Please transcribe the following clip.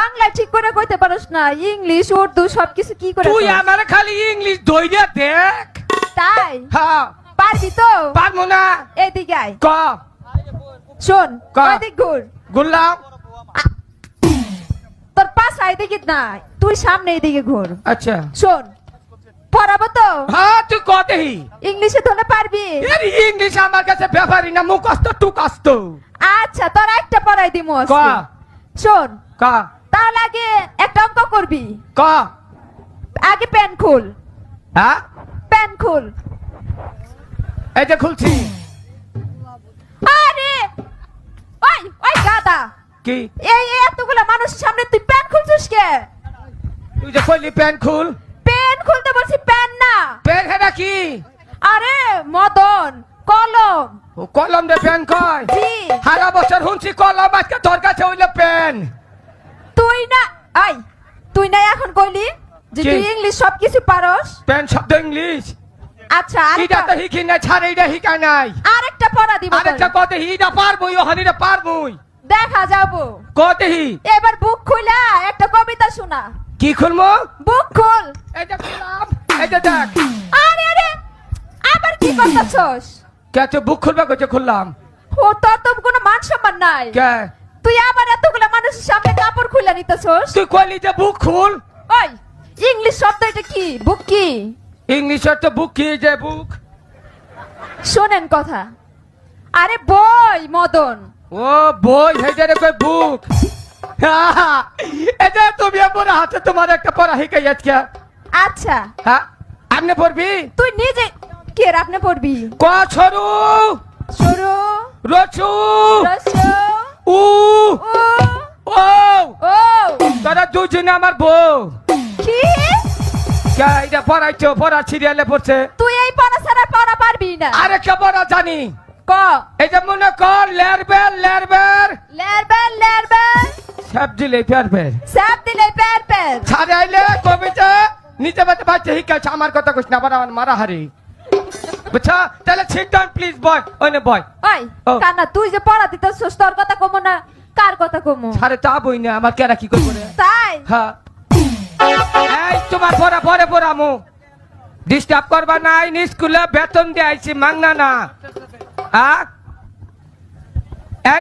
বাংলা ঠিক করে কইতে পারস না, ইংলিশ উর্দু সবকিছু কি করে? তুই আমার খালি ইংলিশ ধইরা দেখ। তাই হ্যাঁ পারবি তো? পারবো না। এদিকে আয়, ক শোন, ক। ওইদিক ঘুর। গুল্লাম। তোর পাশ এদিকে না, তুই সামনে এদিকে ঘুর। আচ্ছা শোন, পড়াবো তো? হ্যাঁ তুই কতেই ইংলিশে তোলে পারবি? এর ইংলিশ আমার কাছে ব্যাপারই না, মুখস্থ টুকস্থ। আচ্ছা তোর একটা পড়াই দিমু ক আজকে। শোন, ক তাহলে আগে একটা অঙ্ক করবি। ক। আগে প্যান খুল, হ্যাঁ প্যান খুল। এই যে খুলছি। আরে ওই ওই গাদা, কি এই এতগুলা মানুষের সামনে তুই প্যান খুলছিস কে? তুই যে কইলি প্যান খুল। প্যান খুলতে বলছি, প্যান না। প্যান হেটা কি? আরে মদন, কলম। ও কলম দে প্যান কয়? জি। সারা বছর শুনছি কলম, আজকে তোর কাছে হইলো প্যান। তুই না, আই তুই না এখন কইলি যে কি? তুই ইংলিশ সবকিছু পারস। প্যান শব্দ ইংলিশ। আচ্ছা এটা তো হিকি না, ছাড় এইটা হিকা নাই। আরেকটা পড়া দিব আরেকটা তোরে। কতে হিটা পারবই, ওখানে পারবই। দেখা যাবো। কতে হি এবার বুক খুলা একটা কবিতা শোনা। কি খুলমু? বুক খুল। এই যে খুললাম, এই যে দেখ। আরে আরে আবার কি করতেছস? কে তুই বুক খুলবা কইছে খুললাম। ও তোর তো কোনো মান সম্মান নাই। কে তুই আবার এতগুলা মানুষের সামনে কাপড় খুলে নিতেছস। তুই কইলি যে বুক খুল। ওই ইংলিশ শব্দ এটা কি? বুক কি? ইংলিশের তো বুক কি যে বুক? শোনেন কথা। আরে বই মদন। ও বই হেজারে কই বুক। এটা তুমি আমার হাতে তোমার একটা পড়া হিকাই আজকে। আচ্ছা হ্যাঁ আপনি পড়বি? তুই নিজে কে আপনি পড়বি? ক ছরু শুরু রচু রস্য উ ও ও। ও তোরা দুজনে আমার বউ। কি? কে এটা পড়াইছো? পড়া সিরিয়ালে পড়ছে। তুই এই পড়া ছাড়া পড়া পারবি না। আরে কে পড়া জানি। ক এই যে মনে কর লেরবের লেরবের লেরবেল লেরবেল সবজিলে ফেরবের সাপ দিলে পের পের। ছাড়াইলে কবিতা নিতে পারতে পারছে হিকাছে। আমার কথা কইছ না, আবার আমার মারা হারি। বুঝছা? তাহলে সিট ডাউন প্লিজ বয়। ওই নে বয়। ওই ও। কানা তুই যে পড়া দিতেছস তোর কথা কমো না, কার কথা কমো? ছাড়ে তা বই না, আমার কেরা কি করবো রে? তাই হ্যাঁ এই তোমার পড়া পরে পড়ামু। ডিস্টার্ব করবা নাই, স্কুলে বেতন দিয়ে আইছি মাংনা না। হ্যাঁ